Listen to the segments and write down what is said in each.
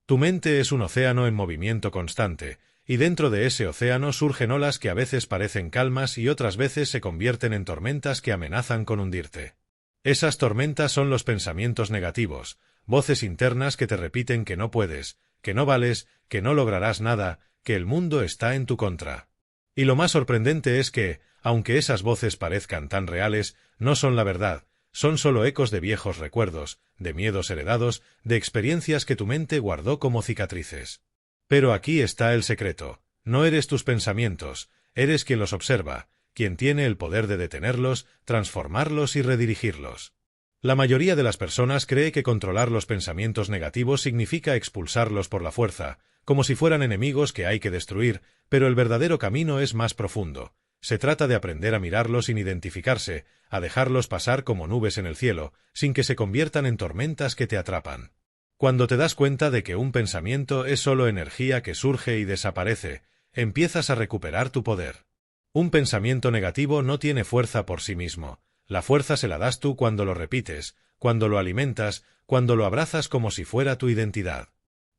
Tu mente es un océano en movimiento constante, y dentro de ese océano surgen olas que a veces parecen calmas y otras veces se convierten en tormentas que amenazan con hundirte. Esas tormentas son los pensamientos negativos, voces internas que te repiten que no puedes, que no vales, que no lograrás nada, que el mundo está en tu contra. Y lo más sorprendente es que, aunque esas voces parezcan tan reales, no son la verdad, son solo ecos de viejos recuerdos, de miedos heredados, de experiencias que tu mente guardó como cicatrices. Pero aquí está el secreto, no eres tus pensamientos, eres quien los observa, quien tiene el poder de detenerlos, transformarlos y redirigirlos. La mayoría de las personas cree que controlar los pensamientos negativos significa expulsarlos por la fuerza, como si fueran enemigos que hay que destruir, pero el verdadero camino es más profundo. Se trata de aprender a mirarlos sin identificarse, a dejarlos pasar como nubes en el cielo, sin que se conviertan en tormentas que te atrapan. Cuando te das cuenta de que un pensamiento es solo energía que surge y desaparece, empiezas a recuperar tu poder. Un pensamiento negativo no tiene fuerza por sí mismo. La fuerza se la das tú cuando lo repites, cuando lo alimentas, cuando lo abrazas como si fuera tu identidad.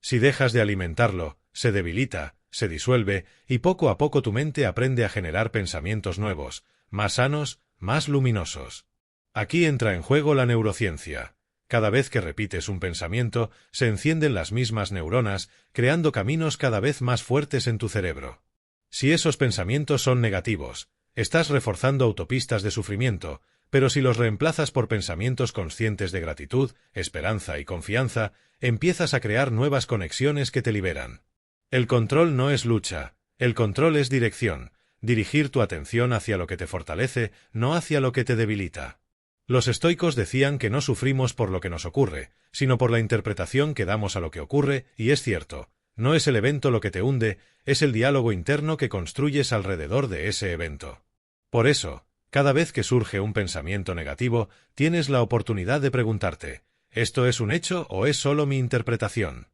Si dejas de alimentarlo, se debilita, se disuelve, y poco a poco tu mente aprende a generar pensamientos nuevos, más sanos, más luminosos. Aquí entra en juego la neurociencia. Cada vez que repites un pensamiento, se encienden las mismas neuronas, creando caminos cada vez más fuertes en tu cerebro. Si esos pensamientos son negativos, estás reforzando autopistas de sufrimiento, pero si los reemplazas por pensamientos conscientes de gratitud, esperanza y confianza, empiezas a crear nuevas conexiones que te liberan. El control no es lucha, el control es dirección, dirigir tu atención hacia lo que te fortalece, no hacia lo que te debilita. Los estoicos decían que no sufrimos por lo que nos ocurre, sino por la interpretación que damos a lo que ocurre, y es cierto, no es el evento lo que te hunde, es el diálogo interno que construyes alrededor de ese evento. Por eso, cada vez que surge un pensamiento negativo, tienes la oportunidad de preguntarte, ¿esto es un hecho o es solo mi interpretación?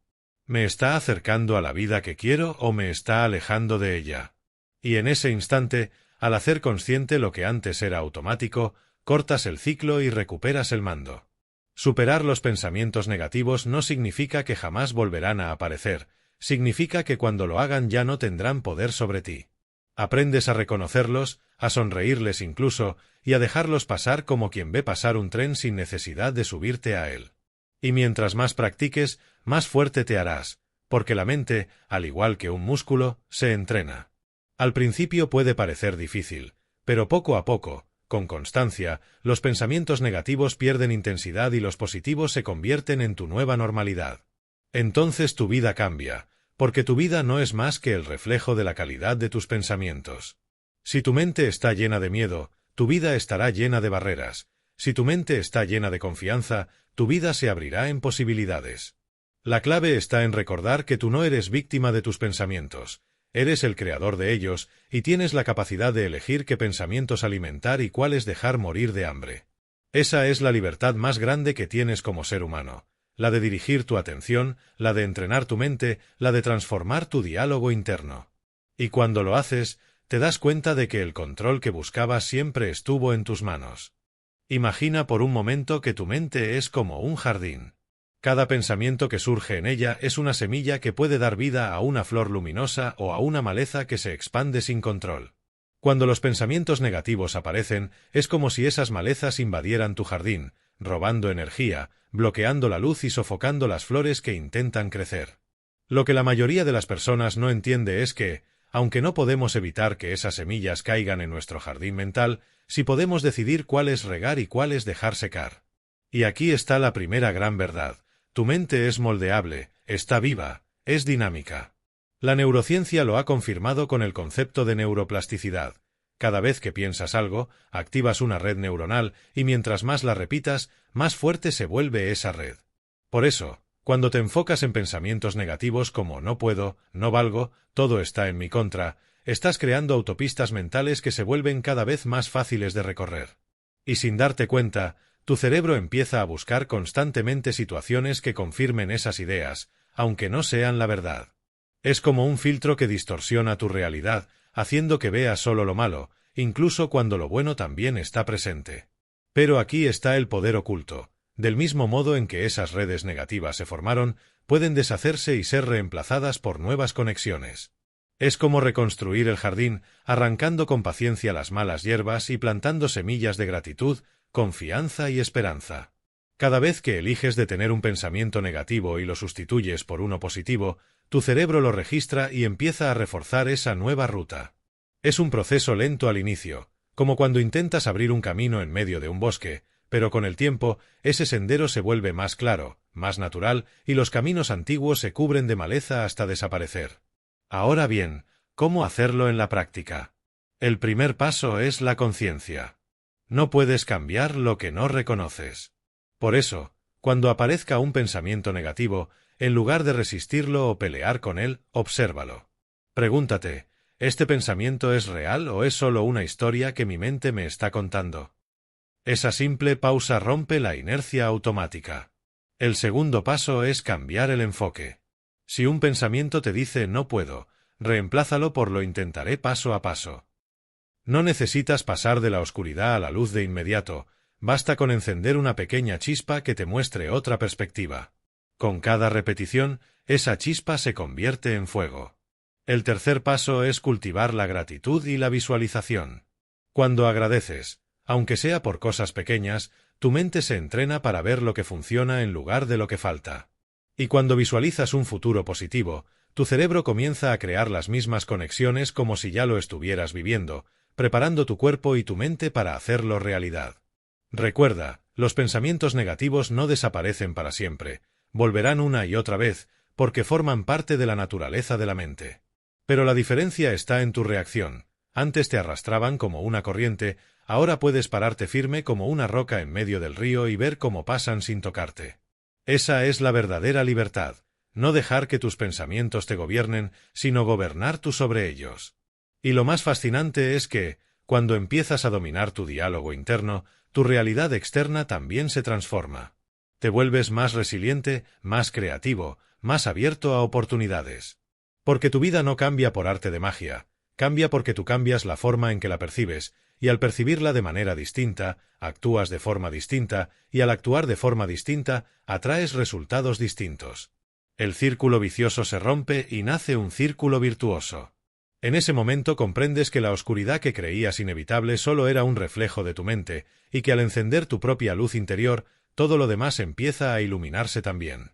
¿Me está acercando a la vida que quiero o me está alejando de ella? Y en ese instante, al hacer consciente lo que antes era automático, cortas el ciclo y recuperas el mando. Superar los pensamientos negativos no significa que jamás volverán a aparecer, significa que cuando lo hagan ya no tendrán poder sobre ti. Aprendes a reconocerlos, a sonreírles incluso, y a dejarlos pasar como quien ve pasar un tren sin necesidad de subirte a él. Y mientras más practiques, más fuerte te harás, porque la mente, al igual que un músculo, se entrena. Al principio puede parecer difícil, pero poco a poco, con constancia, los pensamientos negativos pierden intensidad y los positivos se convierten en tu nueva normalidad. Entonces tu vida cambia, porque tu vida no es más que el reflejo de la calidad de tus pensamientos. Si tu mente está llena de miedo, tu vida estará llena de barreras. Si tu mente está llena de confianza, tu vida se abrirá en posibilidades. La clave está en recordar que tú no eres víctima de tus pensamientos, eres el creador de ellos y tienes la capacidad de elegir qué pensamientos alimentar y cuáles dejar morir de hambre. Esa es la libertad más grande que tienes como ser humano. La de dirigir tu atención, la de entrenar tu mente, la de transformar tu diálogo interno. Y cuando lo haces, te das cuenta de que el control que buscabas siempre estuvo en tus manos. Imagina por un momento que tu mente es como un jardín. Cada pensamiento que surge en ella es una semilla que puede dar vida a una flor luminosa o a una maleza que se expande sin control. Cuando los pensamientos negativos aparecen, es como si esas malezas invadieran tu jardín, robando energía, bloqueando la luz y sofocando las flores que intentan crecer. Lo que la mayoría de las personas no entiende es que, aunque no podemos evitar que esas semillas caigan en nuestro jardín mental, sí podemos decidir cuáles regar y cuáles dejar secar. Y aquí está la primera gran verdad. Tu mente es moldeable, está viva, es dinámica. La neurociencia lo ha confirmado con el concepto de neuroplasticidad. Cada vez que piensas algo, activas una red neuronal y mientras más la repitas, más fuerte se vuelve esa red. Por eso, cuando te enfocas en pensamientos negativos como no puedo, no valgo, todo está en mi contra, estás creando autopistas mentales que se vuelven cada vez más fáciles de recorrer. Y sin darte cuenta, tu cerebro empieza a buscar constantemente situaciones que confirmen esas ideas, aunque no sean la verdad. Es como un filtro que distorsiona tu realidad, haciendo que veas solo lo malo, incluso cuando lo bueno también está presente. Pero aquí está el poder oculto. Del mismo modo en que esas redes negativas se formaron, pueden deshacerse y ser reemplazadas por nuevas conexiones. Es como reconstruir el jardín, arrancando con paciencia las malas hierbas y plantando semillas de gratitud, confianza y esperanza. Cada vez que eliges detener un pensamiento negativo y lo sustituyes por uno positivo, tu cerebro lo registra y empieza a reforzar esa nueva ruta. Es un proceso lento al inicio, como cuando intentas abrir un camino en medio de un bosque, pero con el tiempo, ese sendero se vuelve más claro, más natural, y los caminos antiguos se cubren de maleza hasta desaparecer. Ahora bien, ¿cómo hacerlo en la práctica? El primer paso es la conciencia. No puedes cambiar lo que no reconoces. Por eso, cuando aparezca un pensamiento negativo, en lugar de resistirlo o pelear con él, obsérvalo. Pregúntate, ¿este pensamiento es real o es solo una historia que mi mente me está contando? Esa simple pausa rompe la inercia automática. El segundo paso es cambiar el enfoque. Si un pensamiento te dice no puedo, reemplázalo por lo intentaré paso a paso. No necesitas pasar de la oscuridad a la luz de inmediato, basta con encender una pequeña chispa que te muestre otra perspectiva. Con cada repetición, esa chispa se convierte en fuego. El tercer paso es cultivar la gratitud y la visualización. Cuando agradeces, aunque sea por cosas pequeñas, tu mente se entrena para ver lo que funciona en lugar de lo que falta. Y cuando visualizas un futuro positivo, tu cerebro comienza a crear las mismas conexiones como si ya lo estuvieras viviendo, preparando tu cuerpo y tu mente para hacerlo realidad. Recuerda, los pensamientos negativos no desaparecen para siempre, volverán una y otra vez, porque forman parte de la naturaleza de la mente. Pero la diferencia está en tu reacción. Antes te arrastraban como una corriente, ahora puedes pararte firme como una roca en medio del río y ver cómo pasan sin tocarte. Esa es la verdadera libertad, no dejar que tus pensamientos te gobiernen, sino gobernar tú sobre ellos. Y lo más fascinante es que, cuando empiezas a dominar tu diálogo interno, tu realidad externa también se transforma. Te vuelves más resiliente, más creativo, más abierto a oportunidades. Porque tu vida no cambia por arte de magia, cambia porque tú cambias la forma en que la percibes, y al percibirla de manera distinta, actúas de forma distinta, y al actuar de forma distinta, atraes resultados distintos. El círculo vicioso se rompe y nace un círculo virtuoso. En ese momento comprendes que la oscuridad que creías inevitable solo era un reflejo de tu mente, y que al encender tu propia luz interior, todo lo demás empieza a iluminarse también.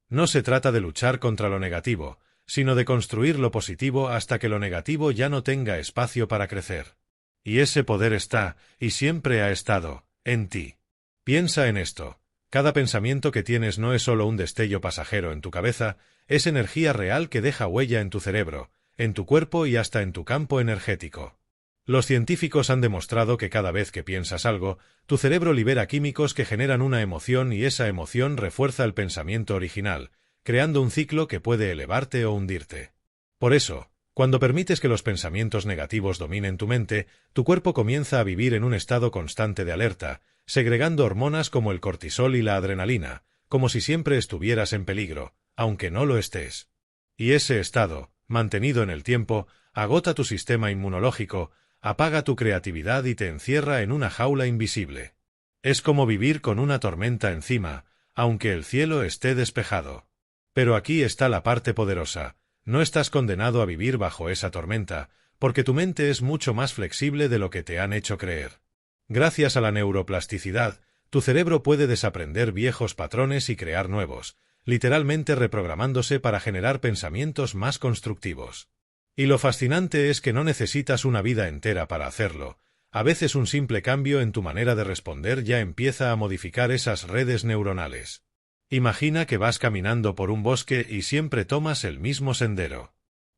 No se trata de luchar contra lo negativo, sino de construir lo positivo hasta que lo negativo ya no tenga espacio para crecer. Y ese poder está, y siempre ha estado, en ti. Piensa en esto. Cada pensamiento que tienes no es solo un destello pasajero en tu cabeza, es energía real que deja huella en tu cerebro, en tu cuerpo y hasta en tu campo energético. Los científicos han demostrado que cada vez que piensas algo, tu cerebro libera químicos que generan una emoción y esa emoción refuerza el pensamiento original, creando un ciclo que puede elevarte o hundirte. Por eso, cuando permites que los pensamientos negativos dominen tu mente, tu cuerpo comienza a vivir en un estado constante de alerta, segregando hormonas como el cortisol y la adrenalina, como si siempre estuvieras en peligro, aunque no lo estés. Y ese estado, mantenido en el tiempo, agota tu sistema inmunológico, apaga tu creatividad y te encierra en una jaula invisible. Es como vivir con una tormenta encima, aunque el cielo esté despejado. Pero aquí está la parte poderosa. No estás condenado a vivir bajo esa tormenta, porque tu mente es mucho más flexible de lo que te han hecho creer. Gracias a la neuroplasticidad, tu cerebro puede desaprender viejos patrones y crear nuevos, literalmente reprogramándose para generar pensamientos más constructivos. Y lo fascinante es que no necesitas una vida entera para hacerlo. A veces un simple cambio en tu manera de responder ya empieza a modificar esas redes neuronales. Imagina que vas caminando por un bosque y siempre tomas el mismo sendero.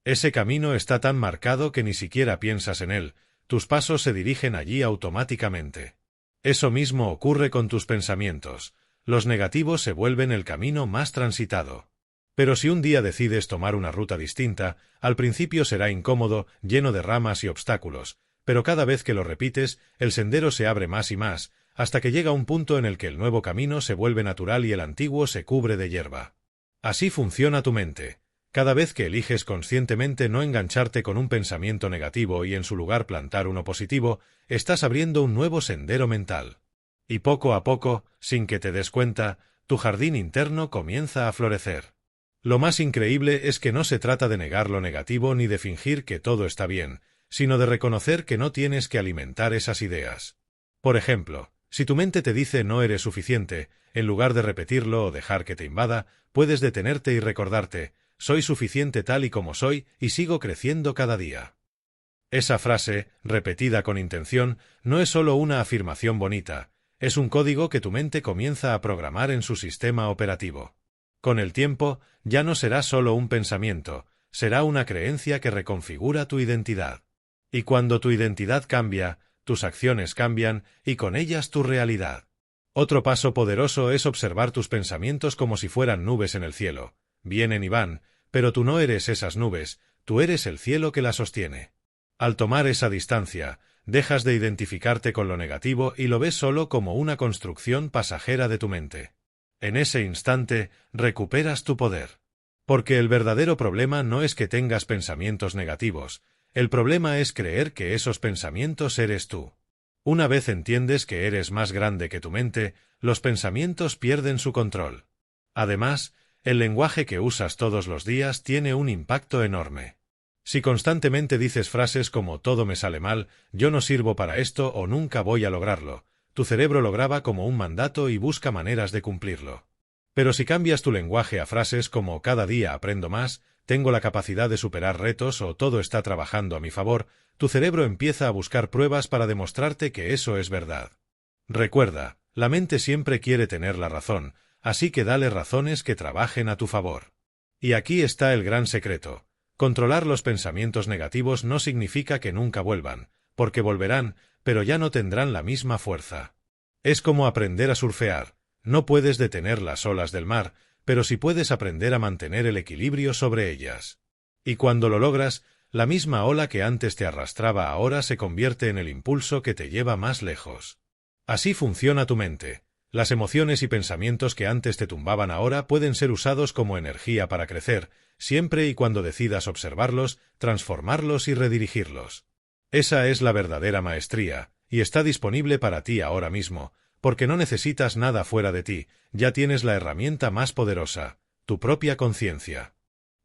Ese camino está tan marcado que ni siquiera piensas en él, tus pasos se dirigen allí automáticamente. Eso mismo ocurre con tus pensamientos. Los negativos se vuelven el camino más transitado. Pero si un día decides tomar una ruta distinta, al principio será incómodo, lleno de ramas y obstáculos, pero cada vez que lo repites, el sendero se abre más y más, hasta que llega un punto en el que el nuevo camino se vuelve natural y el antiguo se cubre de hierba. Así funciona tu mente. Cada vez que eliges conscientemente no engancharte con un pensamiento negativo y en su lugar plantar uno positivo, estás abriendo un nuevo sendero mental. Y poco a poco, sin que te des cuenta, tu jardín interno comienza a florecer. Lo más increíble es que no se trata de negar lo negativo ni de fingir que todo está bien, sino de reconocer que no tienes que alimentar esas ideas. Por ejemplo, si tu mente te dice no eres suficiente, en lugar de repetirlo o dejar que te invada, puedes detenerte y recordarte, soy suficiente tal y como soy y sigo creciendo cada día. Esa frase, repetida con intención, no es solo una afirmación bonita, es un código que tu mente comienza a programar en su sistema operativo. Con el tiempo, ya no será solo un pensamiento, será una creencia que reconfigura tu identidad. Y cuando tu identidad cambia, tus acciones cambian y con ellas tu realidad. Otro paso poderoso es observar tus pensamientos como si fueran nubes en el cielo. Vienen y van, pero tú no eres esas nubes, tú eres el cielo que las sostiene. Al tomar esa distancia, dejas de identificarte con lo negativo y lo ves solo como una construcción pasajera de tu mente. En ese instante, recuperas tu poder. Porque el verdadero problema no es que tengas pensamientos negativos, el problema es creer que esos pensamientos eres tú. Una vez entiendes que eres más grande que tu mente, los pensamientos pierden su control. Además, el lenguaje que usas todos los días tiene un impacto enorme. Si constantemente dices frases como todo me sale mal, yo no sirvo para esto o nunca voy a lograrlo, tu cerebro lo graba como un mandato y busca maneras de cumplirlo. Pero si cambias tu lenguaje a frases como cada día aprendo más, tengo la capacidad de superar retos o todo está trabajando a mi favor, tu cerebro empieza a buscar pruebas para demostrarte que eso es verdad. Recuerda, la mente siempre quiere tener la razón, así que dale razones que trabajen a tu favor. Y aquí está el gran secreto. Controlar los pensamientos negativos no significa que nunca vuelvan, porque volverán, pero ya no tendrán la misma fuerza. Es como aprender a surfear. No puedes detener las olas del mar, pero sí puedes aprender a mantener el equilibrio sobre ellas. Y cuando lo logras, la misma ola que antes te arrastraba ahora se convierte en el impulso que te lleva más lejos. Así funciona tu mente. Las emociones y pensamientos que antes te tumbaban ahora pueden ser usados como energía para crecer, siempre y cuando decidas observarlos, transformarlos y redirigirlos. Esa es la verdadera maestría, y está disponible para ti ahora mismo, porque no necesitas nada fuera de ti, ya tienes la herramienta más poderosa, tu propia conciencia.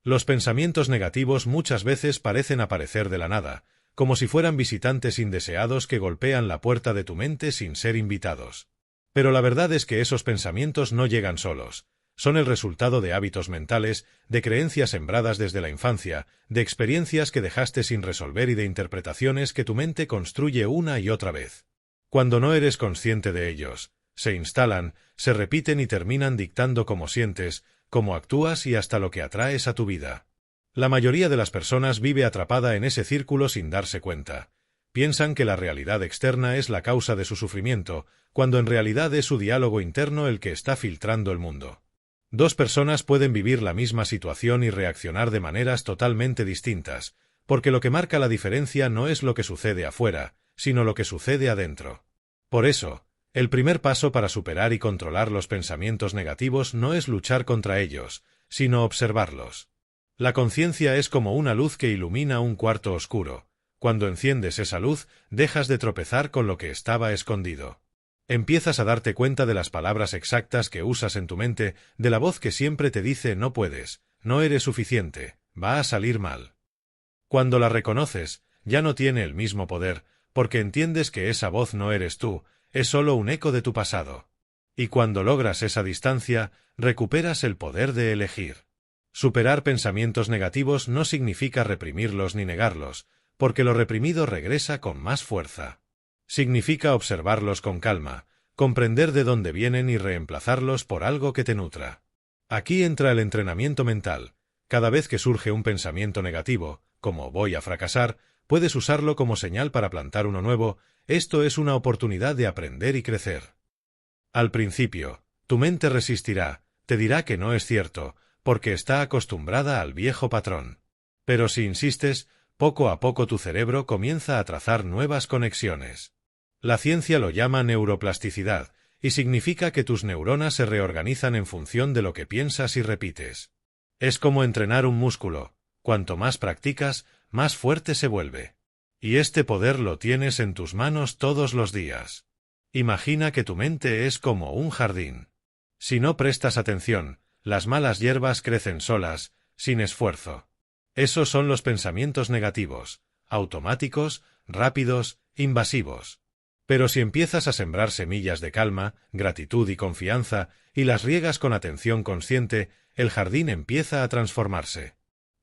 Los pensamientos negativos muchas veces parecen aparecer de la nada, como si fueran visitantes indeseados que golpean la puerta de tu mente sin ser invitados. Pero la verdad es que esos pensamientos no llegan solos. Son el resultado de hábitos mentales, de creencias sembradas desde la infancia, de experiencias que dejaste sin resolver y de interpretaciones que tu mente construye una y otra vez. Cuando no eres consciente de ellos, se instalan, se repiten y terminan dictando cómo sientes, cómo actúas y hasta lo que atraes a tu vida. La mayoría de las personas vive atrapada en ese círculo sin darse cuenta. Piensan que la realidad externa es la causa de su sufrimiento, cuando en realidad es su diálogo interno el que está filtrando el mundo. Dos personas pueden vivir la misma situación y reaccionar de maneras totalmente distintas, porque lo que marca la diferencia no es lo que sucede afuera, sino lo que sucede adentro. Por eso, el primer paso para superar y controlar los pensamientos negativos no es luchar contra ellos, sino observarlos. La conciencia es como una luz que ilumina un cuarto oscuro. Cuando enciendes esa luz, dejas de tropezar con lo que estaba escondido. Empiezas a darte cuenta de las palabras exactas que usas en tu mente, de la voz que siempre te dice no puedes, no eres suficiente, va a salir mal. Cuando la reconoces, ya no tiene el mismo poder, porque entiendes que esa voz no eres tú, es solo un eco de tu pasado. Y cuando logras esa distancia, recuperas el poder de elegir. Superar pensamientos negativos no significa reprimirlos ni negarlos, porque lo reprimido regresa con más fuerza. Significa observarlos con calma, comprender de dónde vienen y reemplazarlos por algo que te nutra. Aquí entra el entrenamiento mental. Cada vez que surge un pensamiento negativo, como voy a fracasar, puedes usarlo como señal para plantar uno nuevo. Esto es una oportunidad de aprender y crecer. Al principio, tu mente resistirá, te dirá que no es cierto, porque está acostumbrada al viejo patrón. Pero si insistes, poco a poco tu cerebro comienza a trazar nuevas conexiones. La ciencia lo llama neuroplasticidad, y significa que tus neuronas se reorganizan en función de lo que piensas y repites. Es como entrenar un músculo. Cuanto más practicas, más fuerte se vuelve. Y este poder lo tienes en tus manos todos los días. Imagina que tu mente es como un jardín. Si no prestas atención, las malas hierbas crecen solas, sin esfuerzo. Esos son los pensamientos negativos, automáticos, rápidos, invasivos. Pero si empiezas a sembrar semillas de calma, gratitud y confianza, y las riegas con atención consciente, el jardín empieza a transformarse.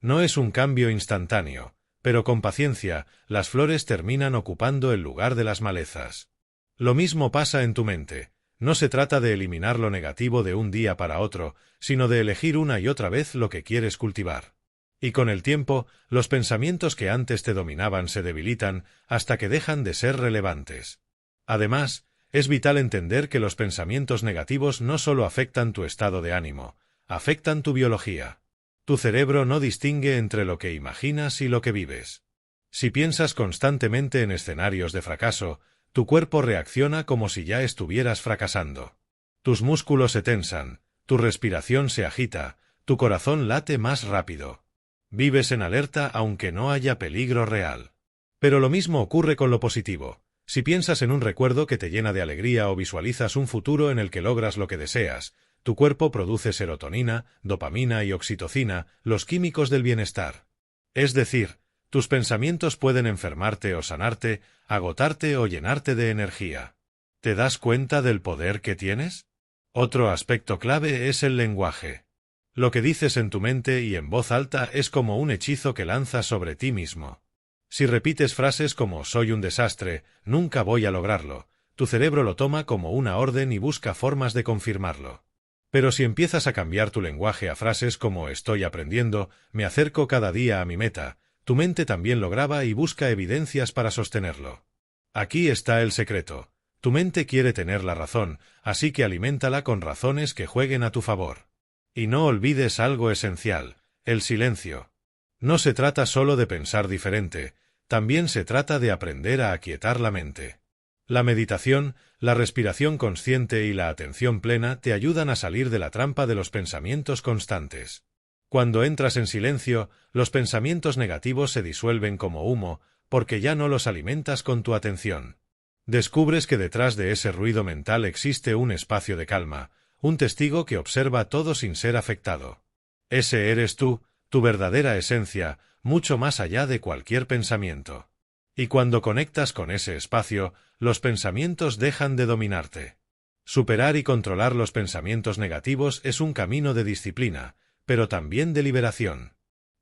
No es un cambio instantáneo, pero con paciencia, las flores terminan ocupando el lugar de las malezas. Lo mismo pasa en tu mente. No se trata de eliminar lo negativo de un día para otro, sino de elegir una y otra vez lo que quieres cultivar. Y con el tiempo, los pensamientos que antes te dominaban se debilitan hasta que dejan de ser relevantes. Además, es vital entender que los pensamientos negativos no solo afectan tu estado de ánimo, afectan tu biología. Tu cerebro no distingue entre lo que imaginas y lo que vives. Si piensas constantemente en escenarios de fracaso, tu cuerpo reacciona como si ya estuvieras fracasando. Tus músculos se tensan, tu respiración se agita, tu corazón late más rápido. Vives en alerta aunque no haya peligro real. Pero lo mismo ocurre con lo positivo. Si piensas en un recuerdo que te llena de alegría o visualizas un futuro en el que logras lo que deseas, tu cuerpo produce serotonina, dopamina y oxitocina, los químicos del bienestar. Es decir, tus pensamientos pueden enfermarte o sanarte, agotarte o llenarte de energía. ¿Te das cuenta del poder que tienes? Otro aspecto clave es el lenguaje. Lo que dices en tu mente y en voz alta es como un hechizo que lanzas sobre ti mismo. Si repites frases como «soy un desastre», «nunca voy a lograrlo», tu cerebro lo toma como una orden y busca formas de confirmarlo. Pero si empiezas a cambiar tu lenguaje a frases como «estoy aprendiendo», «me acerco cada día a mi meta», tu mente también lo graba y busca evidencias para sostenerlo. Aquí está el secreto. Tu mente quiere tener la razón, así que aliméntala con razones que jueguen a tu favor. Y no olvides algo esencial, el silencio. No se trata solo de pensar diferente, también se trata de aprender a aquietar la mente. La meditación, la respiración consciente y la atención plena te ayudan a salir de la trampa de los pensamientos constantes. Cuando entras en silencio, los pensamientos negativos se disuelven como humo, porque ya no los alimentas con tu atención. Descubres que detrás de ese ruido mental existe un espacio de calma, un testigo que observa todo sin ser afectado. Ese eres tú, tu verdadera esencia, mucho más allá de cualquier pensamiento. Y cuando conectas con ese espacio, los pensamientos dejan de dominarte. Superar y controlar los pensamientos negativos es un camino de disciplina, pero también de liberación.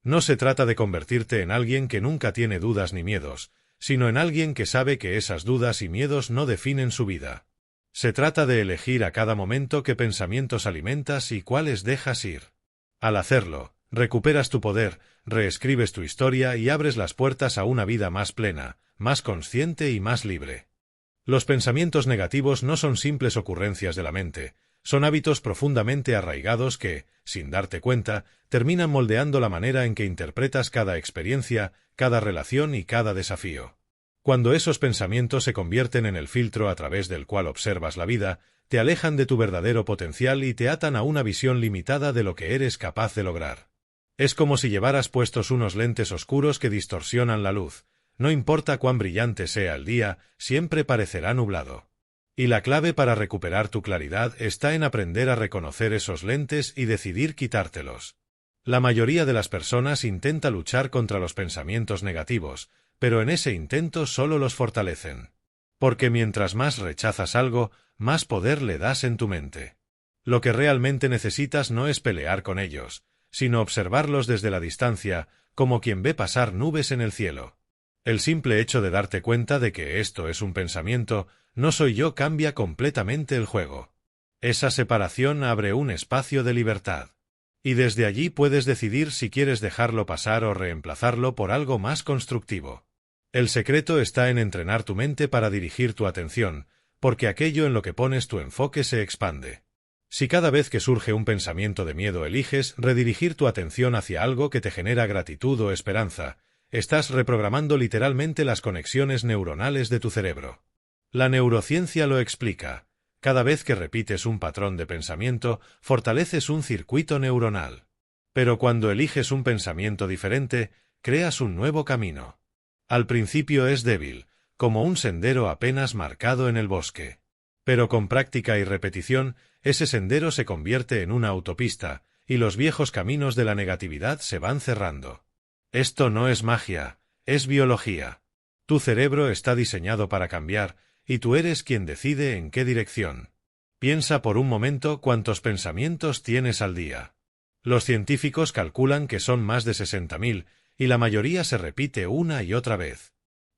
No se trata de convertirte en alguien que nunca tiene dudas ni miedos, sino en alguien que sabe que esas dudas y miedos no definen su vida. Se trata de elegir a cada momento qué pensamientos alimentas y cuáles dejas ir. Al hacerlo, recuperas tu poder, reescribes tu historia y abres las puertas a una vida más plena, más consciente y más libre. Los pensamientos negativos no son simples ocurrencias de la mente, son hábitos profundamente arraigados que, sin darte cuenta, terminan moldeando la manera en que interpretas cada experiencia, cada relación y cada desafío. Cuando esos pensamientos se convierten en el filtro a través del cual observas la vida, te alejan de tu verdadero potencial y te atan a una visión limitada de lo que eres capaz de lograr. Es como si llevaras puestos unos lentes oscuros que distorsionan la luz. No importa cuán brillante sea el día, siempre parecerá nublado. Y la clave para recuperar tu claridad está en aprender a reconocer esos lentes y decidir quitártelos. La mayoría de las personas intenta luchar contra los pensamientos negativos, pero en ese intento solo los fortalecen. Porque mientras más rechazas algo, más poder le das en tu mente. Lo que realmente necesitas no es pelear con ellos, sino observarlos desde la distancia, como quien ve pasar nubes en el cielo. El simple hecho de darte cuenta de que esto es un pensamiento, no soy yo, cambia completamente el juego. Esa separación abre un espacio de libertad. Y desde allí puedes decidir si quieres dejarlo pasar o reemplazarlo por algo más constructivo. El secreto está en entrenar tu mente para dirigir tu atención, porque aquello en lo que pones tu enfoque se expande. Si cada vez que surge un pensamiento de miedo eliges redirigir tu atención hacia algo que te genera gratitud o esperanza, estás reprogramando literalmente las conexiones neuronales de tu cerebro. La neurociencia lo explica. Cada vez que repites un patrón de pensamiento, fortaleces un circuito neuronal. Pero cuando eliges un pensamiento diferente, creas un nuevo camino. Al principio es débil, como un sendero apenas marcado en el bosque. Pero con práctica y repetición, ese sendero se convierte en una autopista, y los viejos caminos de la negatividad se van cerrando. Esto no es magia, es biología. Tu cerebro está diseñado para cambiar, y tú eres quien decide en qué dirección. Piensa por un momento cuántos pensamientos tienes al día. Los científicos calculan que son más de 60.000, y la mayoría se repite una y otra vez.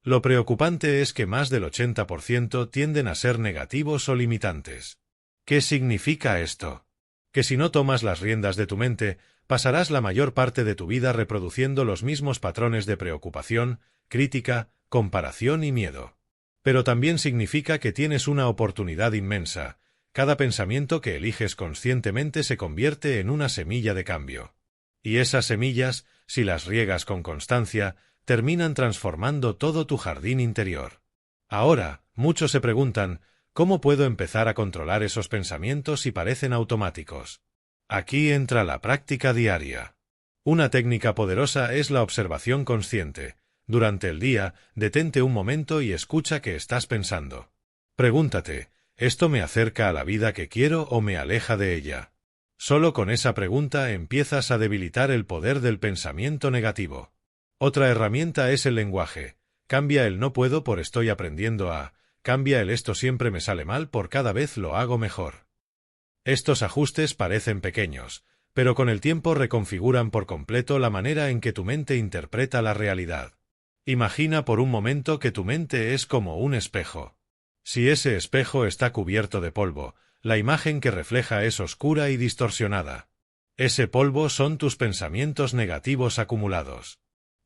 Lo preocupante es que más del 80% tienden a ser negativos o limitantes. ¿Qué significa esto? Que si no tomas las riendas de tu mente, pasarás la mayor parte de tu vida reproduciendo los mismos patrones de preocupación, crítica, comparación y miedo. Pero también significa que tienes una oportunidad inmensa. Cada pensamiento que eliges conscientemente se convierte en una semilla de cambio. Y esas semillas, si las riegas con constancia, terminan transformando todo tu jardín interior. Ahora, muchos se preguntan, ¿cómo puedo empezar a controlar esos pensamientos si parecen automáticos? Aquí entra la práctica diaria. Una técnica poderosa es la observación consciente. Durante el día, detente un momento y escucha qué estás pensando. Pregúntate, ¿esto me acerca a la vida que quiero o me aleja de ella? Solo con esa pregunta empiezas a debilitar el poder del pensamiento negativo. Otra herramienta es el lenguaje. Cambia el no puedo por estoy aprendiendo a, cambia el esto siempre me sale mal por cada vez lo hago mejor. Estos ajustes parecen pequeños, pero con el tiempo reconfiguran por completo la manera en que tu mente interpreta la realidad. Imagina por un momento que tu mente es como un espejo. Si ese espejo está cubierto de polvo, la imagen que refleja es oscura y distorsionada. Ese polvo son tus pensamientos negativos acumulados.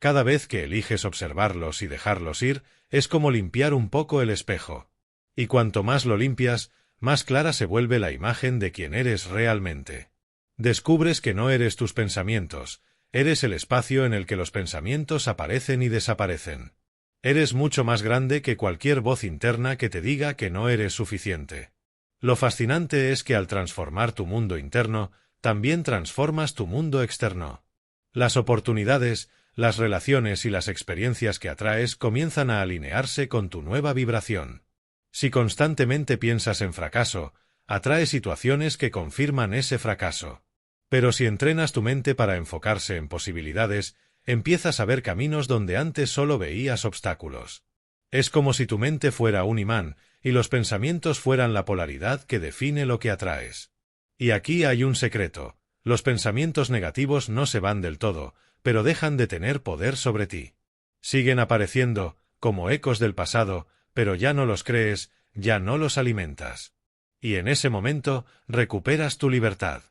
Cada vez que eliges observarlos y dejarlos ir, es como limpiar un poco el espejo. Y cuanto más lo limpias, más clara se vuelve la imagen de quién eres realmente. Descubres que no eres tus pensamientos, eres el espacio en el que los pensamientos aparecen y desaparecen. Eres mucho más grande que cualquier voz interna que te diga que no eres suficiente. Lo fascinante es que al transformar tu mundo interno, también transformas tu mundo externo. Las oportunidades, las relaciones y las experiencias que atraes comienzan a alinearse con tu nueva vibración. Si constantemente piensas en fracaso, atrae situaciones que confirman ese fracaso. Pero si entrenas tu mente para enfocarse en posibilidades, empiezas a ver caminos donde antes solo veías obstáculos. Es como si tu mente fuera un imán, y los pensamientos fueran la polaridad que define lo que atraes. Y aquí hay un secreto. Los pensamientos negativos no se van del todo, pero dejan de tener poder sobre ti. Siguen apareciendo, como ecos del pasado, pero ya no los crees, ya no los alimentas. Y en ese momento, recuperas tu libertad.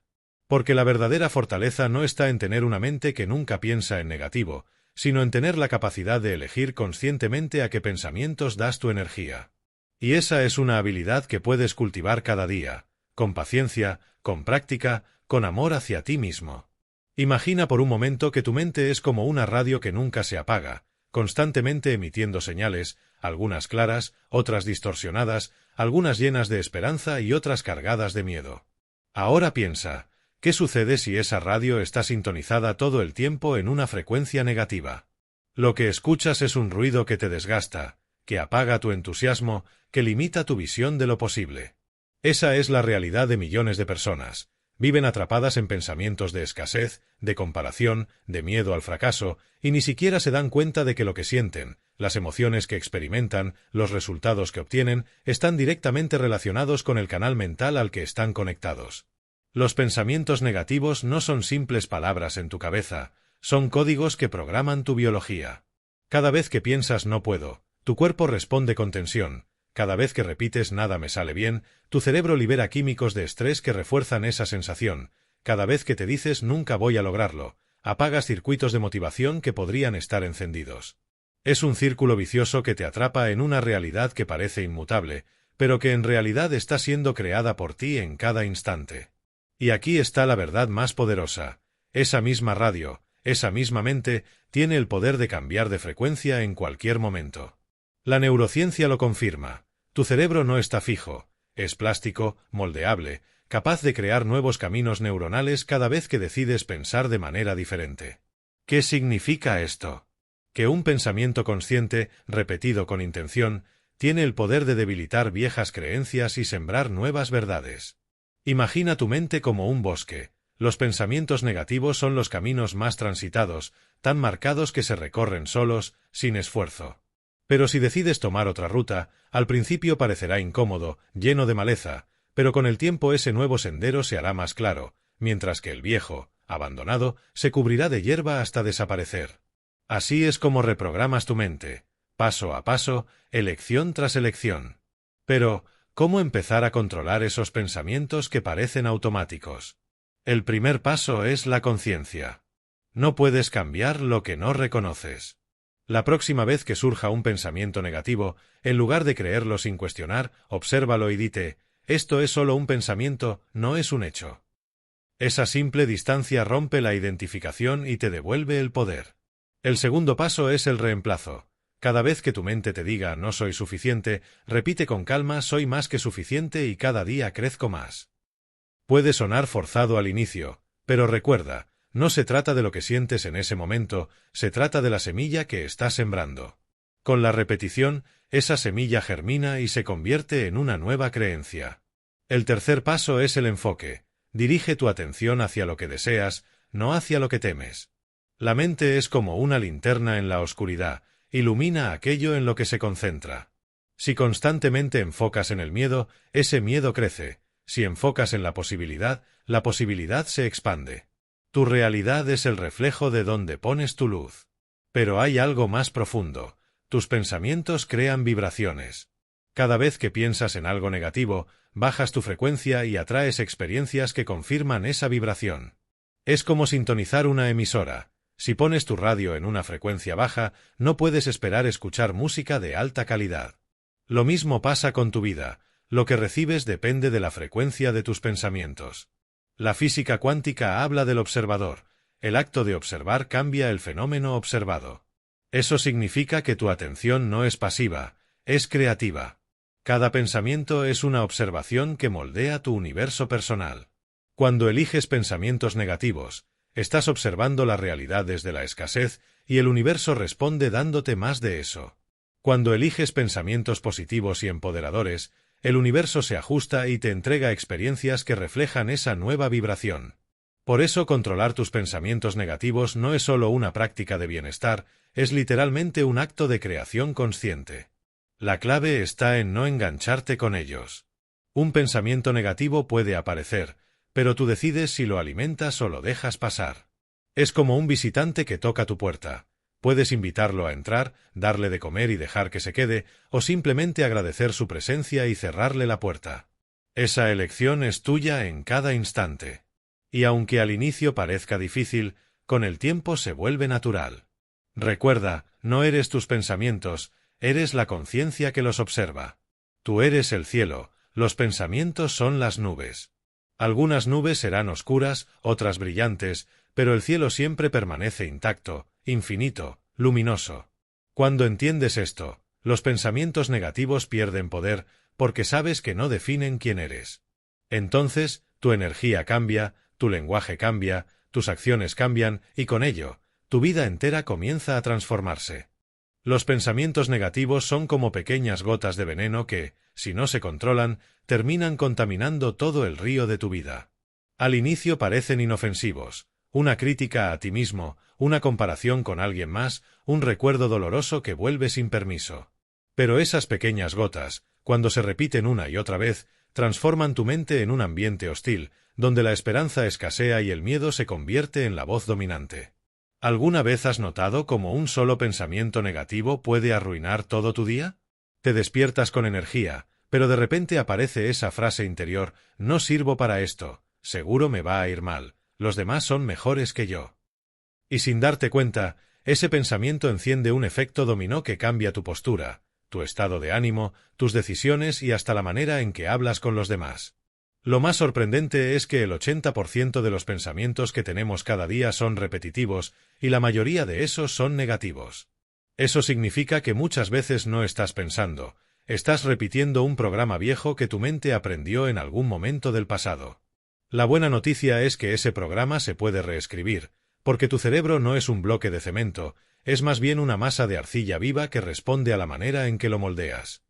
Porque la verdadera fortaleza no está en tener una mente que nunca piensa en negativo, sino en tener la capacidad de elegir conscientemente a qué pensamientos das tu energía. Y esa es una habilidad que puedes cultivar cada día, con paciencia, con práctica, con amor hacia ti mismo. Imagina por un momento que tu mente es como una radio que nunca se apaga, constantemente emitiendo señales, algunas claras, otras distorsionadas, algunas llenas de esperanza y otras cargadas de miedo. Ahora piensa, ¿qué sucede si esa radio está sintonizada todo el tiempo en una frecuencia negativa? Lo que escuchas es un ruido que te desgasta, que apaga tu entusiasmo, que limita tu visión de lo posible. Esa es la realidad de millones de personas. Viven atrapadas en pensamientos de escasez, de comparación, de miedo al fracaso, y ni siquiera se dan cuenta de que lo que sienten, las emociones que experimentan, los resultados que obtienen, están directamente relacionados con el canal mental al que están conectados. Los pensamientos negativos no son simples palabras en tu cabeza, son códigos que programan tu biología. Cada vez que piensas no puedo, tu cuerpo responde con tensión. Cada vez que repites nada me sale bien, tu cerebro libera químicos de estrés que refuerzan esa sensación. Cada vez que te dices nunca voy a lograrlo, apagas circuitos de motivación que podrían estar encendidos. Es un círculo vicioso que te atrapa en una realidad que parece inmutable, pero que en realidad está siendo creada por ti en cada instante. Y aquí está la verdad más poderosa. Esa misma radio, esa misma mente, tiene el poder de cambiar de frecuencia en cualquier momento. La neurociencia lo confirma. Tu cerebro no está fijo, es plástico, moldeable, capaz de crear nuevos caminos neuronales cada vez que decides pensar de manera diferente. ¿Qué significa esto? Que un pensamiento consciente, repetido con intención, tiene el poder de debilitar viejas creencias y sembrar nuevas verdades. Imagina tu mente como un bosque. Los pensamientos negativos son los caminos más transitados, tan marcados que se recorren solos, sin esfuerzo. Pero si decides tomar otra ruta, al principio parecerá incómodo, lleno de maleza, pero con el tiempo ese nuevo sendero se hará más claro, mientras que el viejo, abandonado, se cubrirá de hierba hasta desaparecer. Así es como reprogramas tu mente, paso a paso, elección tras elección. Pero, ¿cómo empezar a controlar esos pensamientos que parecen automáticos? El primer paso es la conciencia. No puedes cambiar lo que no reconoces. La próxima vez que surja un pensamiento negativo, en lugar de creerlo sin cuestionar, obsérvalo y dite, esto es solo un pensamiento, no es un hecho. Esa simple distancia rompe la identificación y te devuelve el poder. El segundo paso es el reemplazo. Cada vez que tu mente te diga no soy suficiente, repite con calma soy más que suficiente y cada día crezco más. Puede sonar forzado al inicio, pero recuerda, no se trata de lo que sientes en ese momento, se trata de la semilla que estás sembrando. Con la repetición, esa semilla germina y se convierte en una nueva creencia. El tercer paso es el enfoque. Dirige tu atención hacia lo que deseas, no hacia lo que temes. La mente es como una linterna en la oscuridad, ilumina aquello en lo que se concentra. Si constantemente enfocas en el miedo, ese miedo crece. Si enfocas en la posibilidad se expande. Tu realidad es el reflejo de donde pones tu luz. Pero hay algo más profundo. Tus pensamientos crean vibraciones. Cada vez que piensas en algo negativo, bajas tu frecuencia y atraes experiencias que confirman esa vibración. Es como sintonizar una emisora. Si pones tu radio en una frecuencia baja, no puedes esperar escuchar música de alta calidad. Lo mismo pasa con tu vida. Lo que recibes depende de la frecuencia de tus pensamientos. La física cuántica habla del observador. El acto de observar cambia el fenómeno observado. Eso significa que tu atención no es pasiva, es creativa. Cada pensamiento es una observación que moldea tu universo personal. Cuando eliges pensamientos negativos, estás observando la realidad desde la escasez y el universo responde dándote más de eso. Cuando eliges pensamientos positivos y empoderadores, el universo se ajusta y te entrega experiencias que reflejan esa nueva vibración. Por eso controlar tus pensamientos negativos no es solo una práctica de bienestar, es literalmente un acto de creación consciente. La clave está en no engancharte con ellos. Un pensamiento negativo puede aparecer, pero tú decides si lo alimentas o lo dejas pasar. Es como un visitante que toca tu puerta. Puedes invitarlo a entrar, darle de comer y dejar que se quede, o simplemente agradecer su presencia y cerrarle la puerta. Esa elección es tuya en cada instante. Y aunque al inicio parezca difícil, con el tiempo se vuelve natural. Recuerda, no eres tus pensamientos, eres la conciencia que los observa. Tú eres el cielo, los pensamientos son las nubes. Algunas nubes serán oscuras, otras brillantes, pero el cielo siempre permanece intacto, infinito, luminoso. Cuando entiendes esto, los pensamientos negativos pierden poder, porque sabes que no definen quién eres. Entonces, tu energía cambia, tu lenguaje cambia, tus acciones cambian, y con ello, tu vida entera comienza a transformarse. Los pensamientos negativos son como pequeñas gotas de veneno que, si no se controlan, terminan contaminando todo el río de tu vida. Al inicio parecen inofensivos, una crítica a ti mismo, una comparación con alguien más, un recuerdo doloroso que vuelve sin permiso. Pero esas pequeñas gotas, cuando se repiten una y otra vez, transforman tu mente en un ambiente hostil, donde la esperanza escasea y el miedo se convierte en la voz dominante. ¿Alguna vez has notado cómo un solo pensamiento negativo puede arruinar todo tu día? Te despiertas con energía, pero de repente aparece esa frase interior, no sirvo para esto, seguro me va a ir mal, los demás son mejores que yo. Y sin darte cuenta, ese pensamiento enciende un efecto dominó que cambia tu postura, tu estado de ánimo, tus decisiones y hasta la manera en que hablas con los demás. Lo más sorprendente es que el 80% de los pensamientos que tenemos cada día son repetitivos y la mayoría de esos son negativos. Eso significa que muchas veces no estás pensando, estás repitiendo un programa viejo que tu mente aprendió en algún momento del pasado. La buena noticia es que ese programa se puede reescribir, porque tu cerebro no es un bloque de cemento, es más bien una masa de arcilla viva que responde a la manera en que lo moldeas.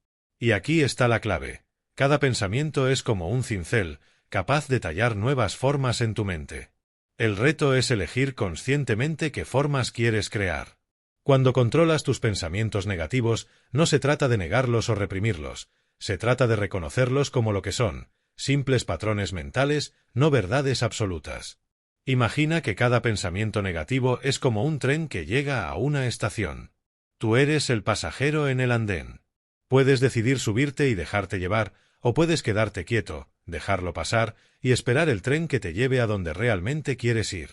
Y aquí está la clave. Cada pensamiento es como un cincel, capaz de tallar nuevas formas en tu mente. El reto es elegir conscientemente qué formas quieres crear. Cuando controlas tus pensamientos negativos, no se trata de negarlos o reprimirlos, se trata de reconocerlos como lo que son, simples patrones mentales, no verdades absolutas. Imagina que cada pensamiento negativo es como un tren que llega a una estación. Tú eres el pasajero en el andén. Puedes decidir subirte y dejarte llevar, o puedes quedarte quieto, dejarlo pasar y esperar el tren que te lleve a donde realmente quieres ir.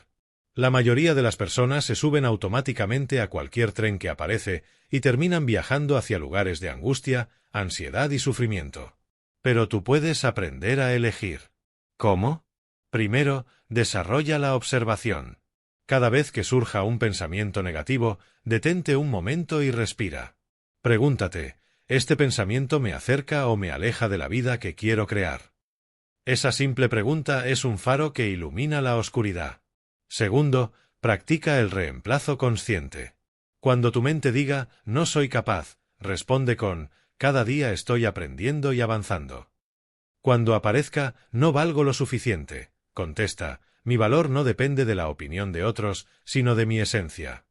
La mayoría de las personas se suben automáticamente a cualquier tren que aparece y terminan viajando hacia lugares de angustia, ansiedad y sufrimiento. Pero tú puedes aprender a elegir. ¿Cómo? Primero, desarrolla la observación. Cada vez que surja un pensamiento negativo, detente un momento y respira. Pregúntate, ¿este pensamiento me acerca o me aleja de la vida que quiero crear? Esa simple pregunta es un faro que ilumina la oscuridad. Segundo, practica el reemplazo consciente. Cuando tu mente diga, no soy capaz, responde con, cada día estoy aprendiendo y avanzando. Cuando aparezca, no valgo lo suficiente, contesta, mi valor no depende de la opinión de otros, sino de mi esencia.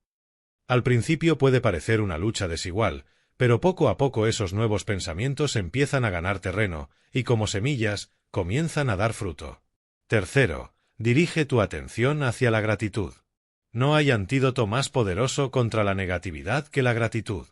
Al principio puede parecer una lucha desigual, pero poco a poco esos nuevos pensamientos empiezan a ganar terreno, y como semillas, comienzan a dar fruto. Tercero, dirige tu atención hacia la gratitud. No hay antídoto más poderoso contra la negatividad que la gratitud.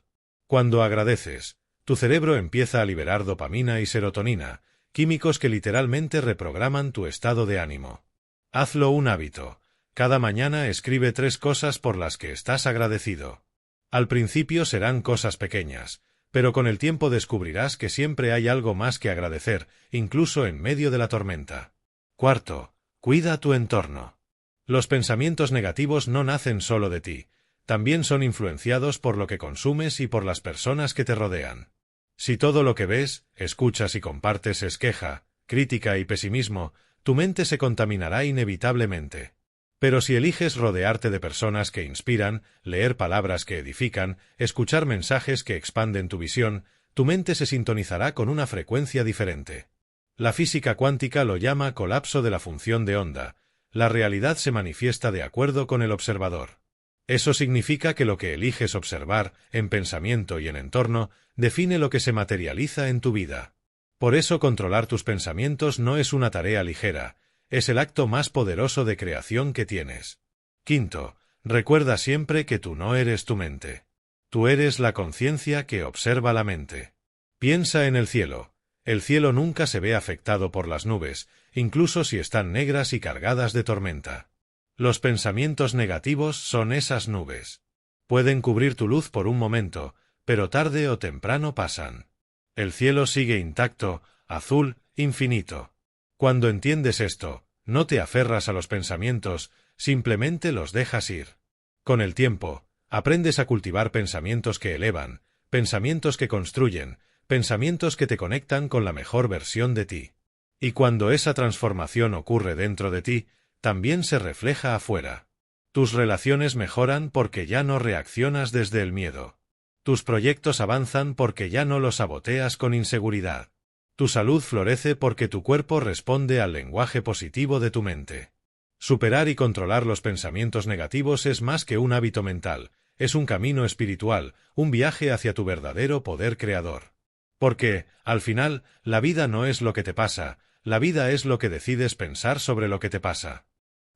Cuando agradeces, tu cerebro empieza a liberar dopamina y serotonina, químicos que literalmente reprograman tu estado de ánimo. Hazlo un hábito. Cada mañana escribe 3 cosas por las que estás agradecido. Al principio serán cosas pequeñas, pero con el tiempo descubrirás que siempre hay algo más que agradecer, incluso en medio de la tormenta. Cuarto, cuida tu entorno. Los pensamientos negativos no nacen solo de ti, también son influenciados por lo que consumes y por las personas que te rodean. Si todo lo que ves, escuchas y compartes es queja, crítica y pesimismo, tu mente se contaminará inevitablemente. Pero si eliges rodearte de personas que inspiran, leer palabras que edifican, escuchar mensajes que expanden tu visión, tu mente se sintonizará con una frecuencia diferente. La física cuántica lo llama colapso de la función de onda. La realidad se manifiesta de acuerdo con el observador. Eso significa que lo que eliges observar, en pensamiento y en entorno, define lo que se materializa en tu vida. Por eso controlar tus pensamientos no es una tarea ligera, es el acto más poderoso de creación que tienes. Quinto, recuerda siempre que tú no eres tu mente. Tú eres la conciencia que observa la mente. Piensa en el cielo. El cielo nunca se ve afectado por las nubes, incluso si están negras y cargadas de tormenta. Los pensamientos negativos son esas nubes. Pueden cubrir tu luz por un momento, pero tarde o temprano pasan. El cielo sigue intacto, azul, infinito. Cuando entiendes esto, no te aferras a los pensamientos, simplemente los dejas ir. Con el tiempo, aprendes a cultivar pensamientos que elevan, pensamientos que construyen, pensamientos que te conectan con la mejor versión de ti. Y cuando esa transformación ocurre dentro de ti, también se refleja afuera. Tus relaciones mejoran porque ya no reaccionas desde el miedo. Tus proyectos avanzan porque ya no los saboteas con inseguridad. Tu salud florece porque tu cuerpo responde al lenguaje positivo de tu mente. Superar y controlar los pensamientos negativos es más que un hábito mental, es un camino espiritual, un viaje hacia tu verdadero poder creador. Porque, al final, la vida no es lo que te pasa, la vida es lo que decides pensar sobre lo que te pasa.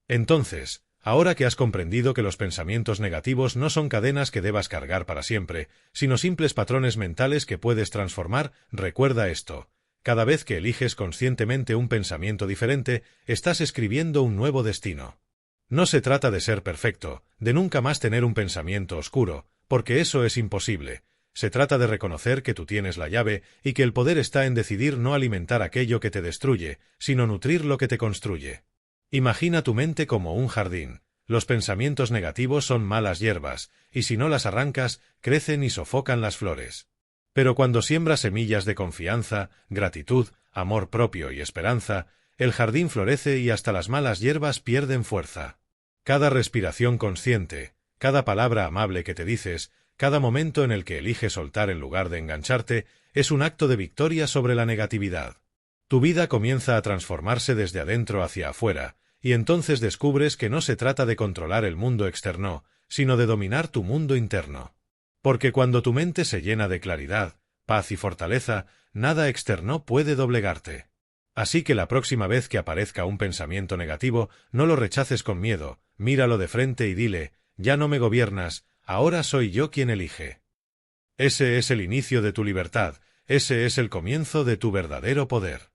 Entonces, ahora que has comprendido que los pensamientos negativos no son cadenas que debas cargar para siempre, sino simples patrones mentales que puedes transformar, recuerda esto. Cada vez que eliges conscientemente un pensamiento diferente, estás escribiendo un nuevo destino. No se trata de ser perfecto, de nunca más tener un pensamiento oscuro, porque eso es imposible. Se trata de reconocer que tú tienes la llave y que el poder está en decidir no alimentar aquello que te destruye, sino nutrir lo que te construye. Imagina tu mente como un jardín. Los pensamientos negativos son malas hierbas, y si no las arrancas, crecen y sofocan las flores. Pero cuando siembras semillas de confianza, gratitud, amor propio y esperanza, el jardín florece y hasta las malas hierbas pierden fuerza. Cada respiración consciente, cada palabra amable que te dices, Cada momento en el que eliges soltar en lugar de engancharte es un acto de victoria sobre la negatividad. Tu vida comienza a transformarse desde adentro hacia afuera, y entonces descubres que no se trata de controlar el mundo externo, sino de dominar tu mundo interno. Porque cuando tu mente se llena de claridad, paz y fortaleza, nada externo puede doblegarte. Así que la próxima vez que aparezca un pensamiento negativo, no lo rechaces con miedo, míralo de frente y dile: ya no me gobiernas, ahora soy yo quien elige. Ese es el inicio de tu libertad, ese es el comienzo de tu verdadero poder.